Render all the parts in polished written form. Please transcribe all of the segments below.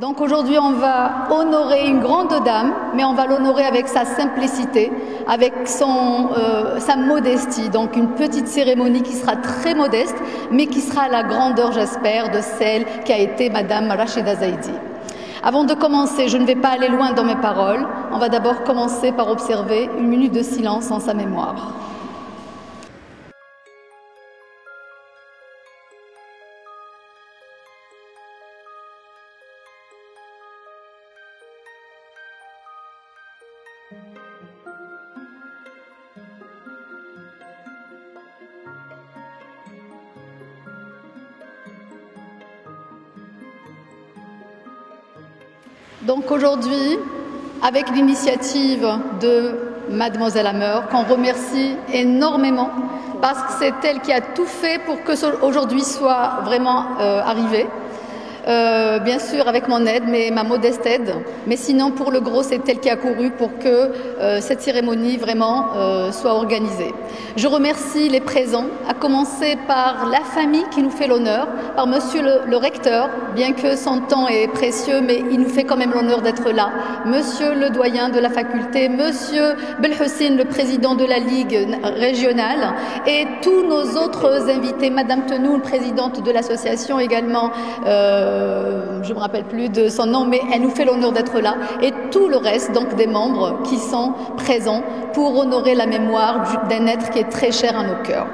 Donc aujourd'hui, on va honorer une grande dame, mais on va l'honorer avec sa simplicité, avec sa modestie. Donc une petite cérémonie qui sera très modeste, mais qui sera à la grandeur, j'espère, de celle qui a été Madame Rachida Zaidi. Avant de commencer, je ne vais pas aller loin dans mes paroles. On va d'abord commencer par observer une minute de silence en sa mémoire. Donc aujourd'hui, avec l'initiative de Mademoiselle Hammer, qu'on remercie énormément, parce que c'est elle qui a tout fait pour que aujourd'hui soit vraiment arrivé. Bien sûr avec mon aide, mais ma modeste aide, mais sinon pour le gros c'est elle qui a couru pour que cette cérémonie vraiment soit organisée. Je remercie les présents, à commencer par la famille qui nous fait l'honneur, par monsieur le recteur, bien que son temps est précieux, mais il nous fait quand même l'honneur d'être là, monsieur le doyen de la faculté, monsieur Belhoussine, le président de la Ligue régionale, et tous nos autres invités, madame Tenoul, présidente de l'association également, je ne me rappelle plus de son nom, mais elle nous fait l'honneur d'être là, et tout le reste donc des membres qui sont présents pour honorer la mémoire d'un être qui est très cher à nos cœurs.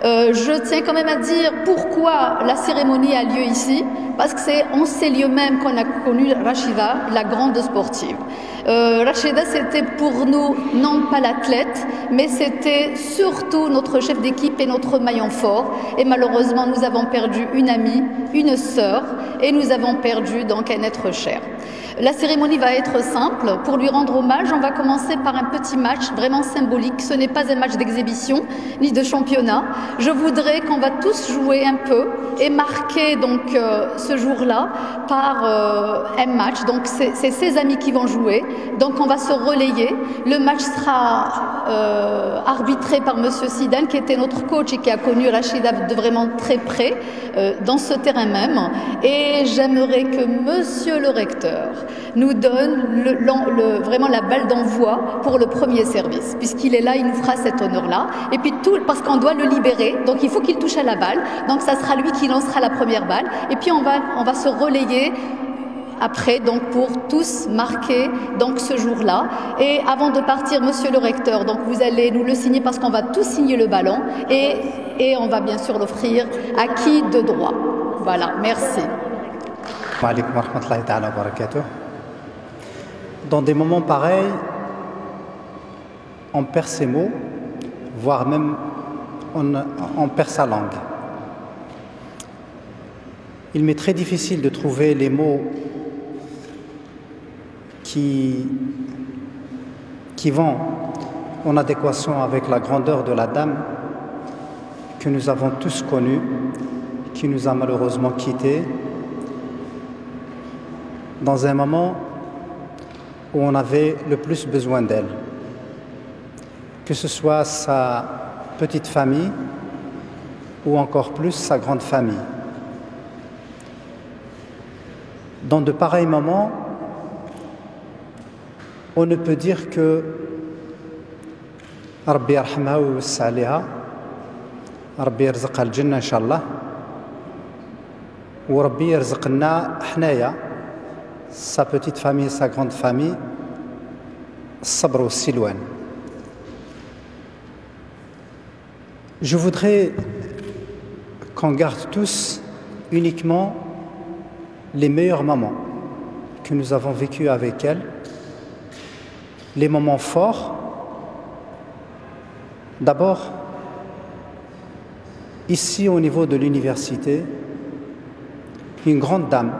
Je tiens quand même à dire pourquoi la cérémonie a lieu ici, parce que c'est en ces lieux même qu'on a connu Rachida, la grande sportive. Rachida, c'était pour nous non pas l'athlète, mais c'était surtout notre chef d'équipe et notre maillon fort. Et malheureusement, nous avons perdu une amie, une sœur, et nous avons perdu donc un être cher. La cérémonie va être simple. Pour lui rendre hommage, on va commencer par un petit match vraiment symbolique. Ce n'est pas un match d'exhibition ni de championnat. Je voudrais qu'on va tous jouer un peu et marquer donc ce jour-là par un match. Donc c'est ses amis qui vont jouer. Donc on va se relayer. Le match sera arbitré par Monsieur Sidane, qui était notre coach et qui a connu Rachida de vraiment très près dans ce terrain même. Et j'aimerais que Monsieur le recteur nous donne vraiment la balle d'envoi pour le premier service. Puisqu'il est là, il nous fera cet honneur-là. Et puis tout, parce qu'on doit le libérer, donc il faut qu'il touche à la balle. Donc ça sera lui qui lancera la première balle. Et puis on va se relayer après, donc pour tous marquer donc ce jour-là. Et avant de partir, monsieur le recteur, donc vous allez nous le signer parce qu'on va tous signer le ballon et on va bien sûr l'offrir à qui de droit. Voilà, merci. Dans des moments pareils, on perd ses mots, voire même on perd sa langue. Il m'est très difficile de trouver les mots qui vont en adéquation avec la grandeur de la dame que nous avons tous connue, qui nous a malheureusement quittés dans un moment où on avait le plus besoin d'elle, que ce soit sa petite famille ou encore plus sa grande famille. Dans de pareils moments, on ne peut dire que Rabbi yarhamha wa yawass'a alayha, Rabbi yarzuqha al-jannah inshallah, ou Rabbi yarzuqna hnaya, sa petite famille, sa grande famille, sabr wa silwan. Je voudrais qu'on garde tous uniquement les meilleurs moments que nous avons vécus avec elle, les moments forts. D'abord, ici au niveau de l'université, une grande dame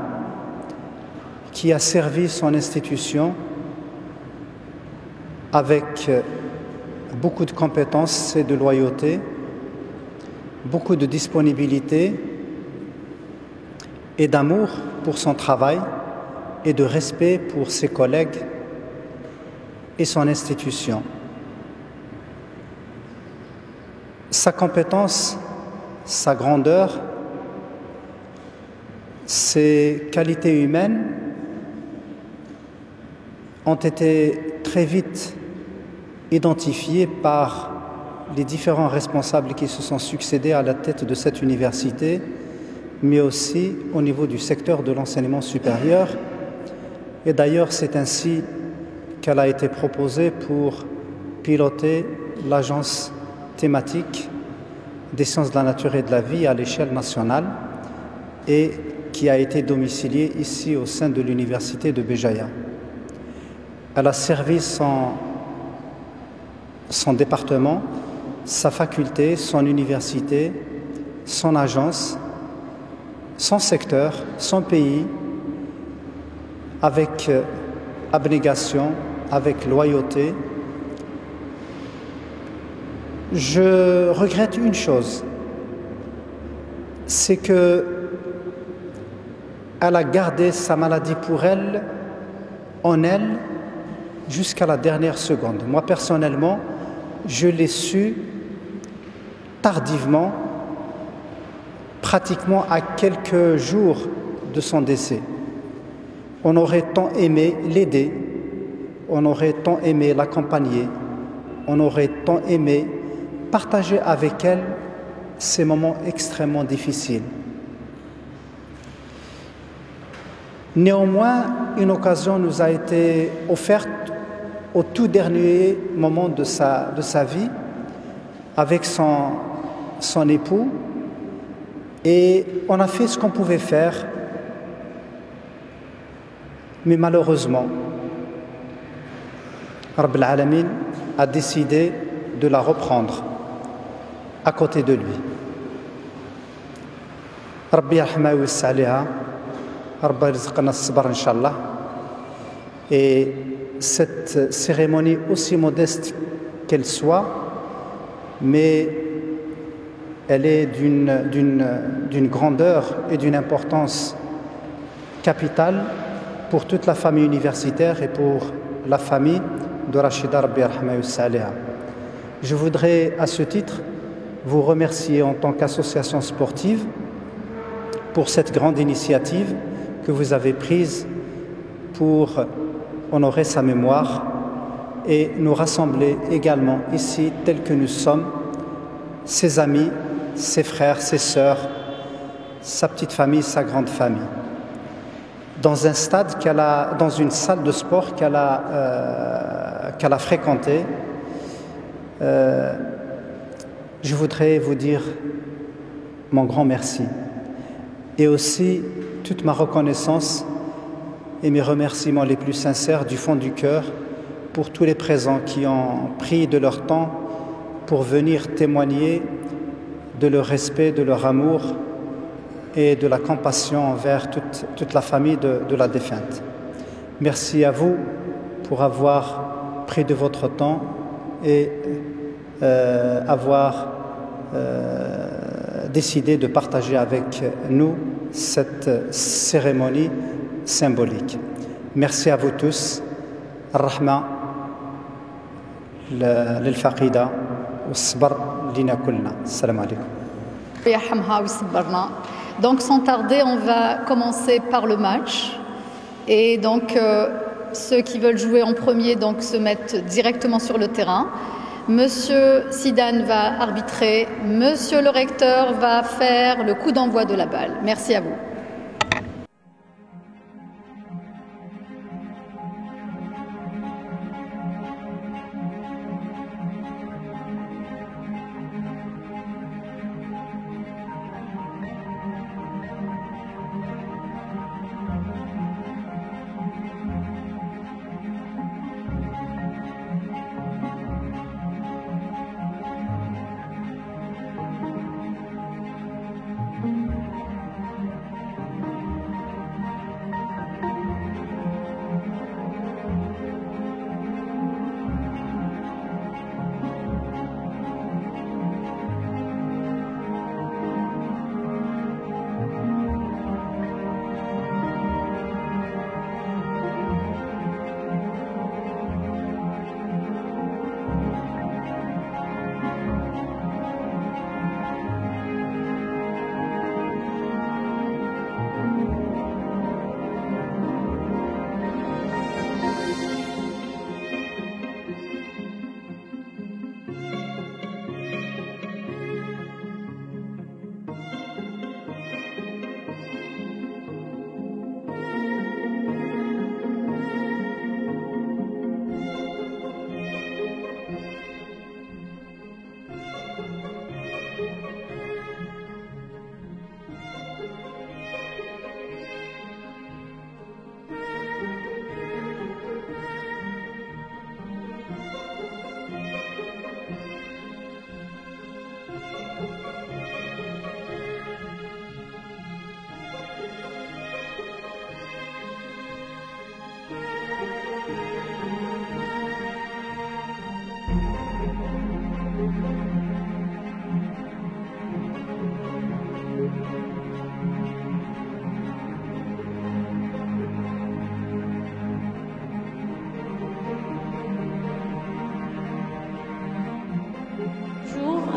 qui a servi son institution avec beaucoup de compétences et de loyauté, beaucoup de disponibilité et d'amour pour son travail et de respect pour ses collègues et son institution. Sa compétence, sa grandeur, ses qualités humaines ont été très vite identifiées par les différents responsables qui se sont succédés à la tête de cette université, mais aussi au niveau du secteur de l'enseignement supérieur. Et d'ailleurs, c'est ainsi qu'elle a été proposée pour piloter l'agence thématique des sciences de la nature et de la vie à l'échelle nationale et qui a été domiciliée ici au sein de l'université de Béjaïa. Elle a servi son département, sa faculté, son université, son agence, son secteur, son pays, avec abnégation, avec loyauté. Je regrette une chose, c'est qu'elle a gardé sa maladie pour elle, en elle, jusqu'à la dernière seconde. Moi, personnellement, je l'ai su tardivement, pratiquement à quelques jours de son décès. On aurait tant aimé l'aider, on aurait tant aimé l'accompagner, on aurait tant aimé partager avec elle ces moments extrêmement difficiles. Néanmoins, une occasion nous a été offerte au tout dernier moment de sa vie avec son époux, et on a fait ce qu'on pouvait faire, mais malheureusement, Rabb al-Alamin a décidé de la reprendre à côté de lui. Rabbi yarhamha wa yawassa alayha, Rabbi yarzuqna as-sabr inshallah. Et cette cérémonie, aussi modeste qu'elle soit, mais elle est d'une grandeur et d'une importance capitale pour toute la famille universitaire et pour la famille de Rachida Rabbi yarhamha wa yawassa alayha. Je voudrais à ce titre vous remercier en tant qu'association sportive pour cette grande initiative que vous avez prise pour honorer sa mémoire et nous rassembler également ici tels que nous sommes, ses amis, ses frères, ses sœurs, sa petite famille, sa grande famille. Dans un stade dans une salle de sport qu'elle a fréquentée, je voudrais vous dire mon grand merci et aussi toute ma reconnaissance et mes remerciements les plus sincères du fond du cœur pour tous les présents qui ont pris de leur temps pour venir témoigner de leur respect, de leur amour et de la compassion envers toute la famille de la défunte. Merci à vous pour avoir pris de votre temps et avoir décidé de partager avec nous cette cérémonie symbolique. Merci à vous tous. Ar-Rahma lil-Faqida was-sabr lina kulna. Assalamu alaikum. Donc sans tarder, on va commencer par le match. Et donc ceux qui veulent jouer en premier donc, se mettent directement sur le terrain. Monsieur Sidane va arbitrer, Monsieur le recteur va faire le coup d'envoi de la balle. Merci à vous.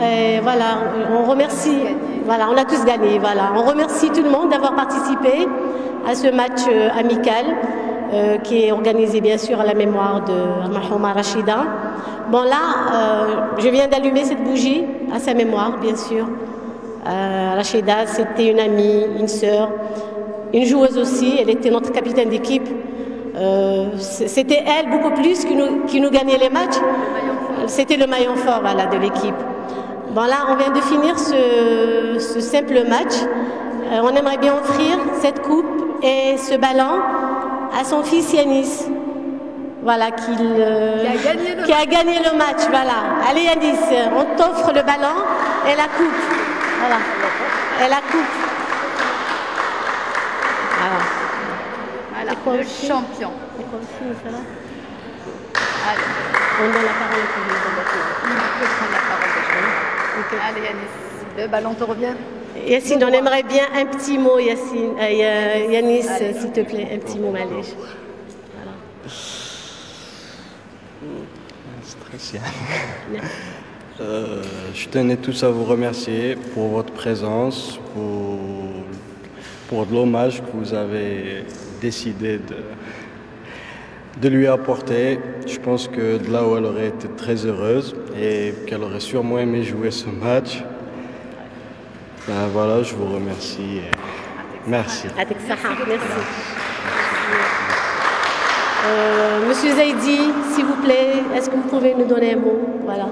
Et voilà, on remercie, voilà, on a tous gagné, voilà. On remercie tout le monde d'avoir participé à ce match amical qui est organisé bien sûr à la mémoire de Mahouma Rachida. Bon là, je viens d'allumer cette bougie à sa mémoire, bien sûr. Rachida, c'était une amie, une sœur, une joueuse aussi, elle était notre capitaine d'équipe. C'était elle beaucoup plus qui nous gagnait les matchs. C'était le maillon fort voilà, de l'équipe. Bon là, on vient de finir ce simple match. On aimerait bien offrir cette coupe et ce ballon à son fils Yanis. Voilà, qui a gagné le match. Voilà. Allez Yanis, on t'offre le ballon et la coupe. Voilà. Et la coupe. Voilà. Voilà, le champion. Allez. On donne la parole au public. Il peut prendre la parole déjà. Okay. Allez Yanis, le ballon te revient. Yacine, on aimerait bien un petit mot, Yacine. Yanis, s'il te plaît, un petit mot malèche. Voilà. Stressé. Je tenais tous à vous remercier pour votre présence, pour l'hommage que vous avez décidé de lui apporter. Je pense que de là où elle aurait été très heureuse et qu'elle aurait sûrement aimé jouer ce match. Ben voilà, je vous remercie. Merci. Merci. Monsieur Zaidi, s'il vous plaît, est-ce que vous pouvez nous donner un mot? Voilà.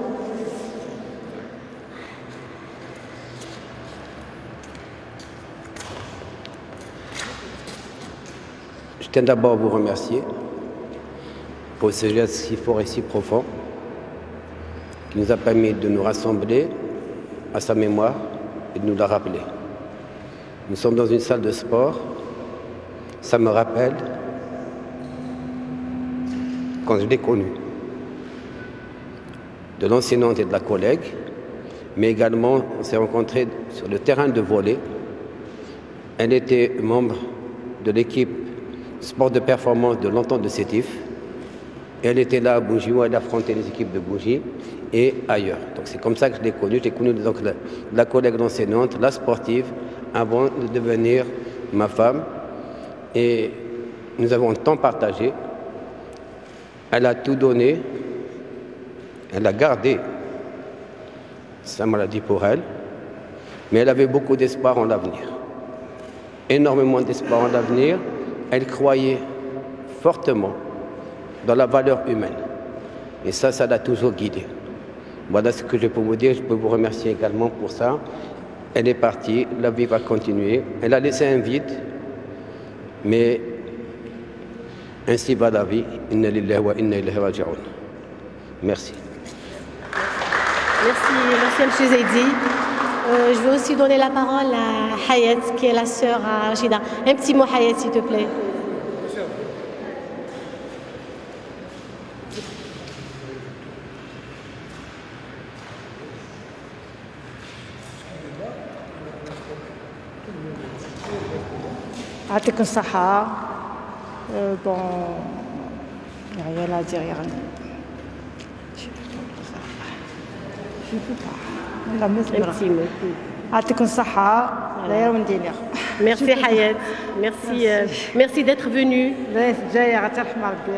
Je tiens d'abord à vous remercier pour ce geste si fort et si profond qui nous a permis de nous rassembler à sa mémoire et de nous la rappeler. Nous sommes dans une salle de sport. Ça me rappelle quand je l'ai connue, de l'enseignante et de la collègue, mais également on s'est rencontrés sur le terrain de volley. Elle était membre de l'équipe sport de performance de l'entente de Sétif. Elle était là à Bougie où elle affrontait les équipes de Bougie et ailleurs. Donc c'est comme ça que je l'ai connue. J'ai connu donc la collègue enseignante, la sportive, avant de devenir ma femme. Et nous avons tant partagé. Elle a tout donné. Elle a gardé sa maladie pour elle. Mais elle avait beaucoup d'espoir en l'avenir. Énormément d'espoir en l'avenir. Elle croyait fortement dans la valeur humaine. Et ça l'a toujours guidée. Voilà ce que je peux vous dire. Je peux vous remercier également pour ça. Elle est partie, la vie va continuer. Elle a laissé un vide, mais ainsi va la vie. Inna lillahi wa inna ilayhi raji'un. Merci. Merci M. Zaidi. Je vais aussi donner la parole à Hayat, qui est la sœur à Rachida. Un petit mot, Hayat, s'il te plaît. يعطيكم الصحة. Bon, il n'y a rien à dire. Je ne peux pas. يعطيكم الصحة. Merci Hayat. Merci d'être venu. جاية غترحم ربي.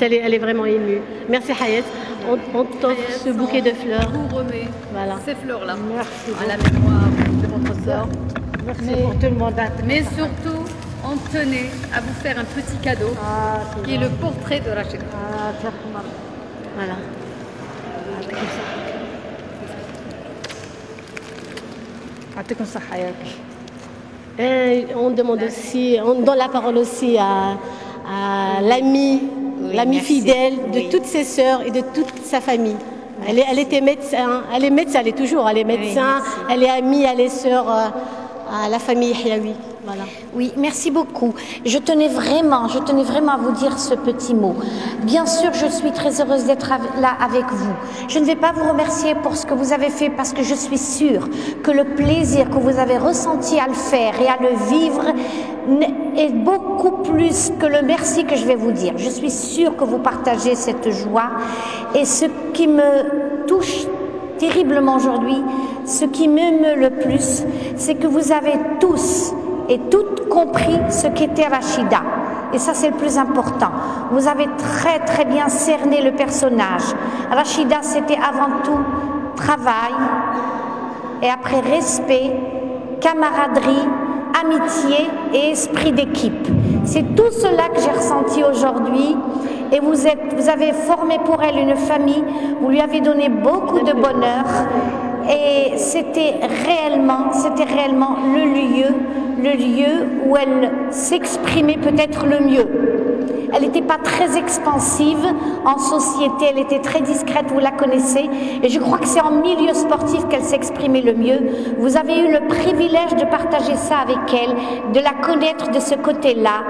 Elle est vraiment émue. Merci Hayat. On t'offre ce bouquet de fleurs. Vous remet voilà. Ces fleurs-là. Merci à la mémoire de votre sœur. Merci pour tout le monde. Mais surtout, on tenait à vous faire un petit cadeau qui est le portrait de Rachida. Voilà. On demande aussi, on donne la parole aussi à l'ami fidèle de toutes ses sœurs et de toute sa famille. Elle était médecin, elle est médecin, elle est toujours, elle est médecin, elle est amie, elle est sœur à la famille Yahyaoui. Voilà. Oui, merci beaucoup. Je tenais vraiment à vous dire ce petit mot. Bien sûr, je suis très heureuse d'être là avec vous. Je ne vais pas vous remercier pour ce que vous avez fait parce que je suis sûre que le plaisir que vous avez ressenti à le faire et à le vivre est beaucoup plus que le merci que je vais vous dire. Je suis sûre que vous partagez cette joie et ce qui me touche terriblement aujourd'hui, ce qui m'émeut le plus, c'est que vous avez tous et toutes compris ce qu'était Rachida. Et ça, c'est le plus important. Vous avez très bien cerné le personnage. Rachida, c'était avant tout travail, et après respect, camaraderie, amitié et esprit d'équipe. C'est tout cela que j'ai ressenti aujourd'hui. Et vous avez formé pour elle une famille, vous lui avez donné beaucoup de bonheur. Et c'était réellement le lieu où elle s'exprimait peut-être le mieux. Elle n'était pas très expansive en société, elle était très discrète, vous la connaissez. Et je crois que c'est en milieu sportif qu'elle s'exprimait le mieux. Vous avez eu le privilège de partager ça avec elle, de la connaître de ce côté-là.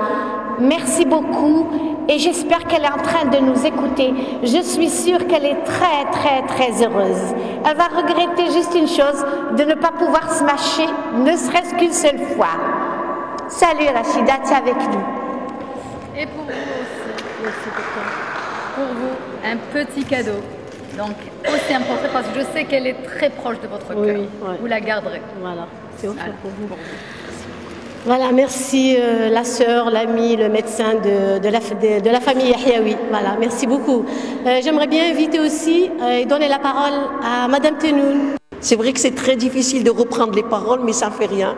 Merci beaucoup et j'espère qu'elle est en train de nous écouter. Je suis sûre qu'elle est très heureuse. Elle va regretter juste une chose, de ne pas pouvoir se mâcher, ne serait-ce qu'une seule fois. Salut Rachida, tu es avec nous. Et pour vous aussi, pour vous, un petit cadeau. Donc aussi important parce que je sais qu'elle est très proche de votre cœur. Oui, vous la garderez. Voilà, c'est offert pour vous. Voilà, merci la sœur, l'ami, le médecin de la famille Yahyaoui. Voilà, merci beaucoup. J'aimerais bien inviter aussi et donner la parole à Madame Tenoun. C'est vrai que c'est très difficile de reprendre les paroles, mais ça ne fait rien.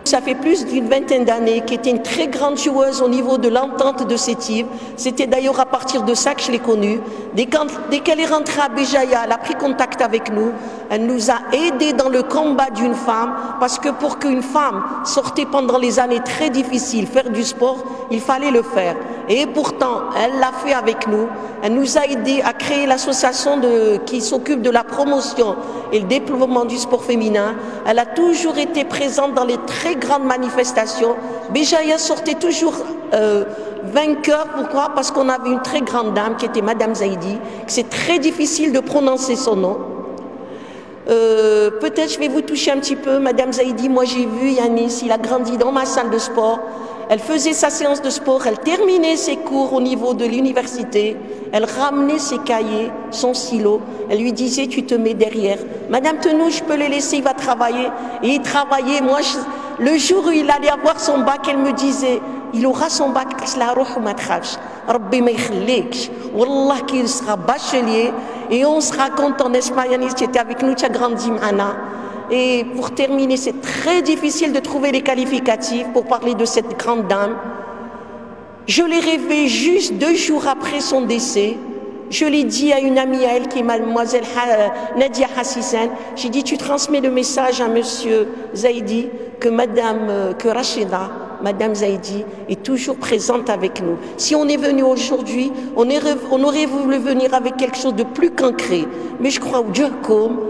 Ça fait plus d'une vingtaine d'années qu'elle était une très grande joueuse au niveau de l'entente de Sétif. C'était d'ailleurs à partir de ça que je l'ai connue. Dès qu'elle est rentrée à Béjaïa, elle a pris contact avec nous. Elle nous a aidés dans le combat d'une femme, parce que pour qu'une femme sortait pendant les années très difficiles, faire du sport, il fallait le faire. Et pourtant, elle l'a fait avec nous. Elle nous a aidés à créer l'association qui s'occupe de la promotion et le déploiement du sport féminin. Elle a toujours été présente dans les très grandes manifestations. Béjaïa sortait toujours vainqueur. Pourquoi? Parce qu'on avait une très grande dame qui était Madame Zaidi. C'est très difficile de prononcer son nom. Peut-être je vais vous toucher un petit peu. Madame Zaidi, moi j'ai vu Yanis, il a grandi dans ma salle de sport. Elle faisait sa séance de sport, elle terminait ses cours au niveau de l'université, elle ramenait ses cahiers, son stylo, elle lui disait tu te mets derrière. Madame Tenou, je peux le laisser, il va travailler. Et il travaillait. Moi, le jour où il allait avoir son bac, elle me disait il aura son bac, Rabbi ma yakhlik, wallah qu'il sera bachelier et on sera content, n'est-ce pas Yanis, tu étais avec nous, tu as grandi Mana. Et pour terminer, c'est très difficile de trouver les qualificatifs pour parler de cette grande dame. Je l'ai rêvé juste 2 jours après son décès. Je l'ai dit à une amie à elle qui est mademoiselle Nadia Hassisen. J'ai dit tu transmets le message à monsieur Zaidi que Rachida, Madame Zaidi, est toujours présente avec nous. Si on est venu aujourd'hui, on aurait voulu venir avec quelque chose de plus concret. Mais je crois au Dieu comme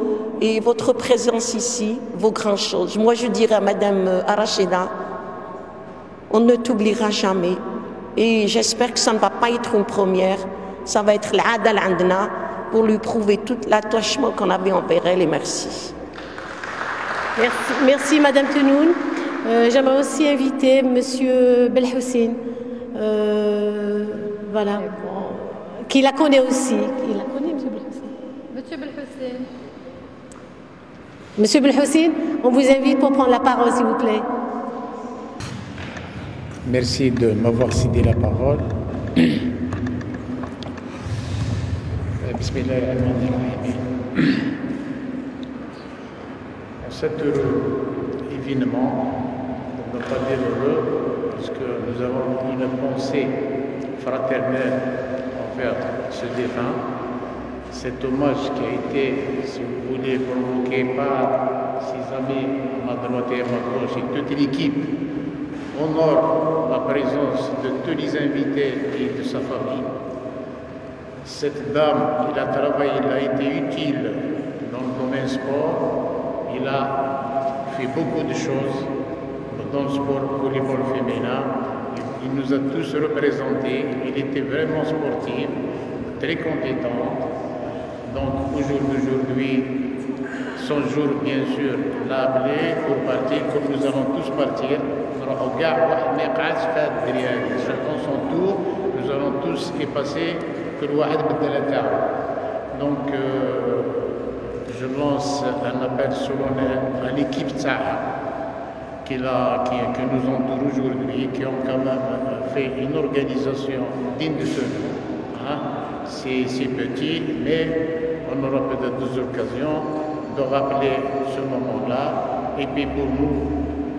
et votre présence ici vaut grand chose. Moi, je dirais à Madame Rachida, on ne t'oubliera jamais. Et j'espère que ça ne va pas être une première. Ça va être l'adal andna pour lui prouver tout l'attachement qu'on avait envers elle. Et merci. Merci Madame Tenoun. J'aimerais aussi inviter Monsieur Belhoussine, voilà, qui la connaît aussi. Il la connaît, Monsieur Belhoussine. Monsieur Belhoussine. Monsieur Belhoussine, on vous invite pour prendre la parole, s'il vous plaît. Merci de m'avoir cédé la parole. Bismillahirrahmanirrahim. En cet heureux événement, pour ne pas dire heureux, parce que nous avons une pensée fraternelle envers ce défunt, cet hommage qui a été, si vous voulez, provoqué par ses amis à ma droite et à ma gauche et toute l'équipe, honore la présence de tous les invités et de sa famille. Cette dame, il a travaillé, il a été utile dans le domaine sport, il a fait beaucoup de choses dans le sport volleyball féminin. Il nous a tous représentés. Il était vraiment sportif, très compétent. Donc au jour d'aujourd'hui, son jour bien sûr l'a appelé pour partir, comme nous allons tous partir. Chacun son tour, nous allons tous y passer que le Wahad B'Dalata. Donc je lance un appel selon à l'équipe Tsaha qui nous entoure aujourd'hui, qui ont quand même fait une organisation digne de ce nom. Hein? C'est petit, mais on aura peut-être deux occasions de rappeler ce moment-là. Et puis pour nous,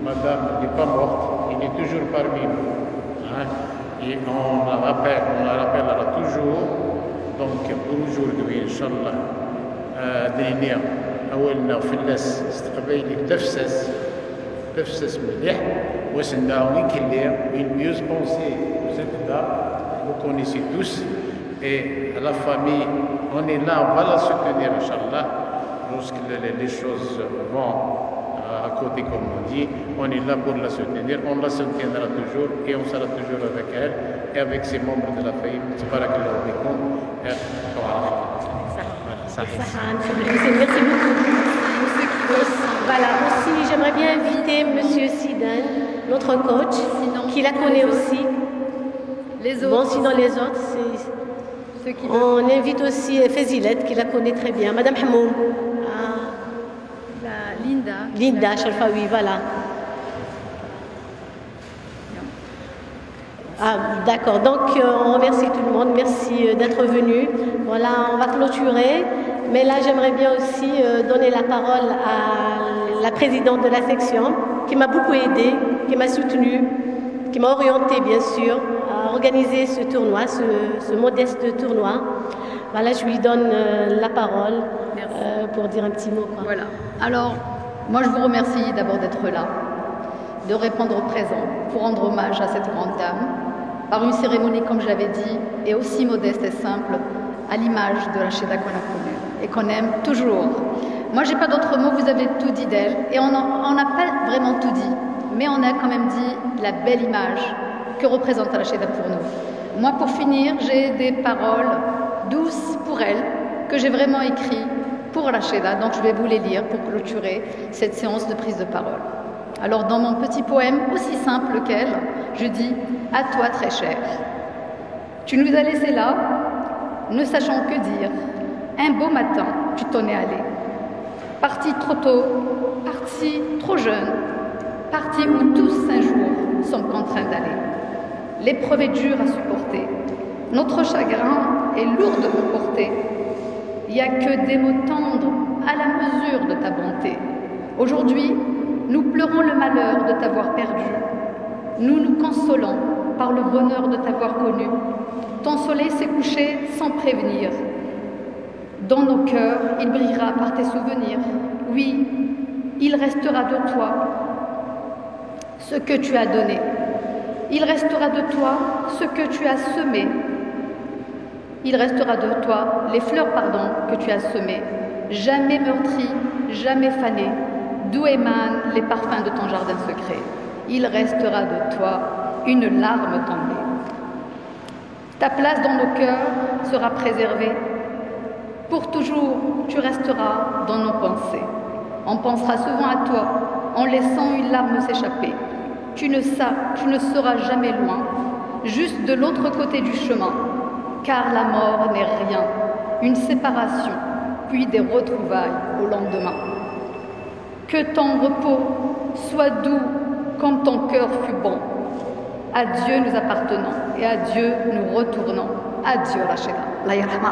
Madame n'est pas morte, elle est toujours parmi nous. Hein? Et on la rappellera toujours. Donc pour aujourd'hui, Inch'Allah, دينيا أولنا فلس استقبيلي تفسس مليح وسنداو كلير une mieux pensée vous êtes là, vous connaissez tous et à la famille on est là, on va la soutenir Inch'Allah lorsque les choses vont à côté comme on dit, on est là pour la soutenir, on la soutiendra toujours et on sera toujours avec elle et avec ses membres de la famille. Tabarakallahu bikoum. Merci beaucoup. Voilà, aussi j'aimerais bien inviter Monsieur Sidan, notre coach, qui la connaît aussi. Les autres. Bon, sinon les autres, on invite aussi Fezilette, qui la connaît très bien. Madame Hamoum. Linda Shalfaoui, voilà. Ah, d'accord. Donc, on remercie tout le monde. Merci d'être venu. Voilà, on va clôturer. Mais là, j'aimerais bien aussi donner la parole à la présidente de la section, qui m'a beaucoup aidée, qui m'a soutenue, qui m'a orientée, bien sûr, à organiser ce tournoi, ce modeste tournoi. Voilà, je lui donne la parole pour dire un petit mot. Quoi. Voilà. Alors, moi, je vous remercie d'abord d'être là, de répondre au présent, pour rendre hommage à cette grande dame, par une cérémonie, comme je l'avais dit, et aussi modeste et simple, à l'image de Rachida qu'on a connue et qu'on aime toujours. Moi, j'ai pas d'autres mots, vous avez tout dit d'elle, et on n'a pas vraiment tout dit, mais on a quand même dit la belle image que représente Rachida pour nous. Moi, pour finir, j'ai des paroles douces pour elle, que j'ai vraiment écrites pour Rachida, donc je vais vous les lire pour clôturer cette séance de prise de parole. Alors, dans mon petit poème, aussi simple qu'elle, je dis « À toi très cher ». Tu nous as laissés là, ne sachant que dire. Un beau matin, tu t'en es allé. Parti trop tôt, parti trop jeune, parti où tous un jour sommes contraints d'aller. L'épreuve est dure à supporter. Notre chagrin est lourd de porter. Il n'y a que des mots tendres à la mesure de ta bonté. Aujourd'hui, nous pleurons le malheur de t'avoir perdu. Nous nous consolons par le bonheur de t'avoir connu. Ton soleil s'est couché sans prévenir. Dans nos cœurs, il brillera par tes souvenirs. Oui, il restera de toi ce que tu as donné. Il restera de toi ce que tu as semé. Il restera de toi les fleurs, que tu as semées. Jamais meurtries, jamais fanées, d'où émanent les parfums de ton jardin secret. Il restera de toi une larme tombée. Ta place dans nos cœurs sera préservée. Pour toujours, tu resteras dans nos pensées. On pensera souvent à toi en laissant une larme s'échapper. Tu ne seras jamais loin, juste de l'autre côté du chemin, car la mort n'est rien, une séparation, puis des retrouvailles au lendemain. Que ton repos soit doux comme ton cœur fut bon. À Dieu nous appartenons et à Dieu nous retournons. Adieu Rachida. La yarhama.